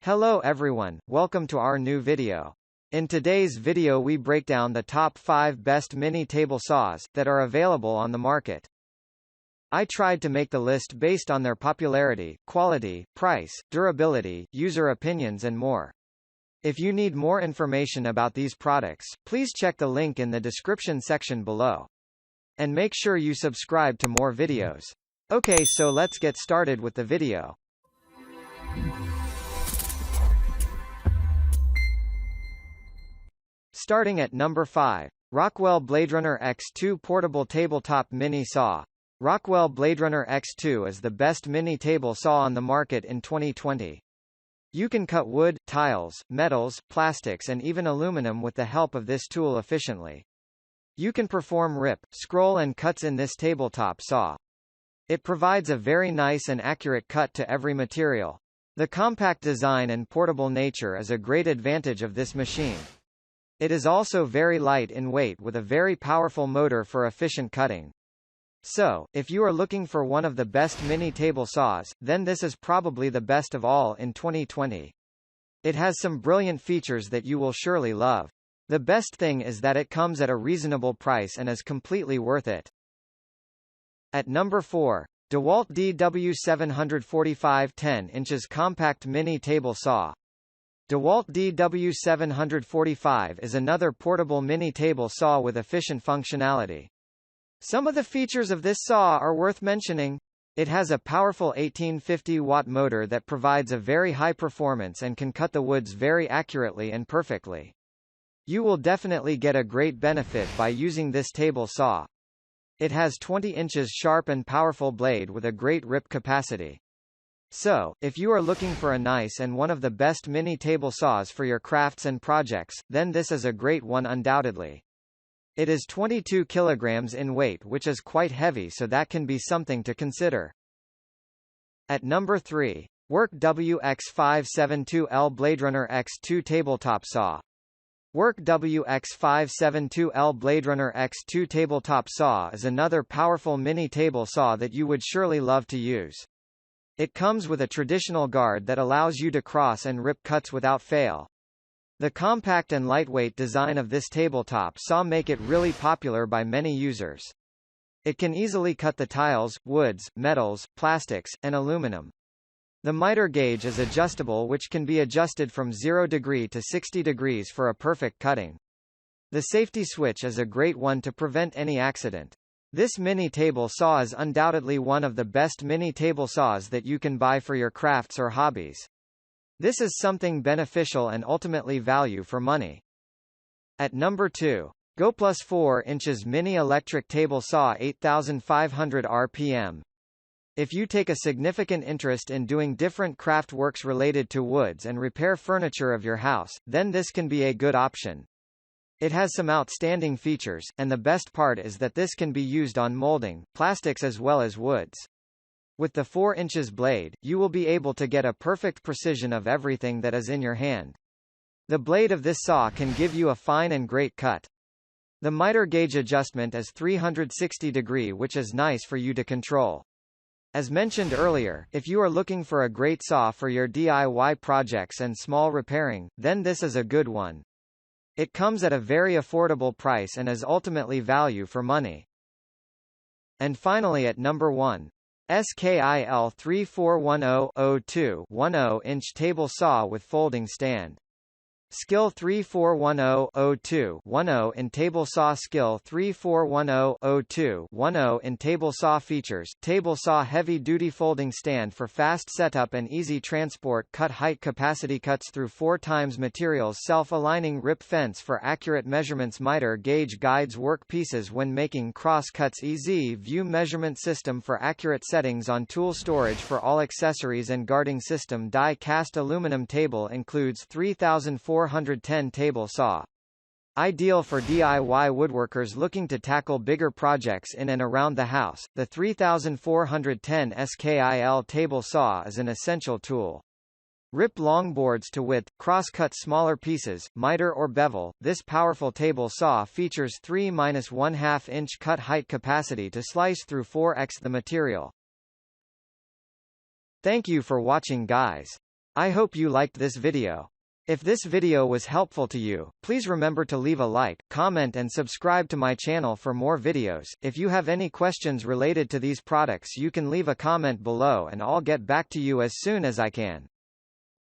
Hello everyone, welcome to our new video. In today's video we break down the top 5 best mini table saws that are available on the market. I tried to make the list based on their popularity, quality, price, durability, user opinions and more. If you need more information about these products, please check the link in the description section below. And make sure you subscribe to more videos. Okay, so let's get started with the video. Starting at number 5. Rockwell Bladerunner X2 Portable Tabletop Mini Saw. Rockwell Bladerunner X2 is the best mini table saw on the market in 2020. You can cut wood, tiles, metals, plastics and even aluminum with the help of this tool efficiently. You can perform rip, scroll and cuts in this tabletop saw. It provides a very nice and accurate cut to every material. The compact design and portable nature is a great advantage of this machine. It is also very light in weight with a very powerful motor for efficient cutting. So, if you are looking for one of the best mini table saws, then this is probably the best of all in 2020. It has some brilliant features that you will surely love. The best thing is that it comes at a reasonable price and is completely worth it. At number 4. Dewalt DW745 10 inches Compact Mini Table Saw. Dewalt DW745 is another portable mini table saw with efficient functionality. Some of the features of this saw are worth mentioning. It has a powerful 1850-watt motor that provides a very high performance and can cut the woods very accurately and perfectly. You will definitely get a great benefit by using this table saw. It has 20 inches sharp and powerful blade with a great rip capacity. So, if you are looking for a nice and one of the best mini table saws for your crafts and projects, then this is a great one undoubtedly. It is 22 kilograms in weight, which is quite heavy, so that can be something to consider. At number 3. Work WX572L Bladerunner X2 Tabletop Saw. Work WX572L Bladerunner X2 Tabletop Saw is another powerful mini table saw that you would surely love to use. It comes with a traditional guard that allows you to cross and rip cuts without fail. The compact and lightweight design of this tabletop saw make it really popular by many users. It can easily cut the tiles, woods, metals, plastics, and aluminum. The miter gauge is adjustable, which can be adjusted from 0 degree to 60 degrees for a perfect cutting. The safety switch is a great one to prevent any accident. This mini table saw is undoubtedly one of the best mini table saws that you can buy for your crafts or hobbies. This is something beneficial and ultimately value for money. At number 2. Goplus 4 inches Mini Electric Table Saw 8500 RPM. If you take a significant interest in doing different craft works related to woods and repair furniture of your house, then this can be a good option. It has some outstanding features, and the best part is that this can be used on molding, plastics as well as woods. With the 4 inches blade, you will be able to get a perfect precision of everything that is in your hand. The blade of this saw can give you a fine and great cut. The miter gauge adjustment is 360 degree, which is nice for you to control. As mentioned earlier, if you are looking for a great saw for your DIY projects and small repairing, then this is a good one. It comes at a very affordable price and is ultimately value for money. And finally at number 1. SKIL 3410-02 10-inch Table Saw with Folding Stand. SKIL 3410-02 10 in Table Saw. SKIL 3410-02 10 in Table Saw features table saw heavy-duty folding stand for fast setup and easy transport. Cut height capacity cuts through 4 times materials. Self-aligning rip fence for accurate measurements. Miter gauge guides work pieces when making cross cuts. Easy view measurement system for accurate settings on tool. Storage for all accessories and guarding system. Die cast aluminum table includes 3410 table saw. Ideal for DIY woodworkers looking to tackle bigger projects in and around the house, the 3410 SKIL table saw is an essential tool. Rip long boards to width, cross-cut smaller pieces, miter or bevel. This powerful table saw features 3-1/2 inch cut height capacity to slice through 4x the material. Thank you for watching, guys. I hope you liked this video. If this video was helpful to you, please remember to leave a like, comment and subscribe to my channel for more videos. If you have any questions related to these products, you can leave a comment below and I'll get back to you as soon as I can.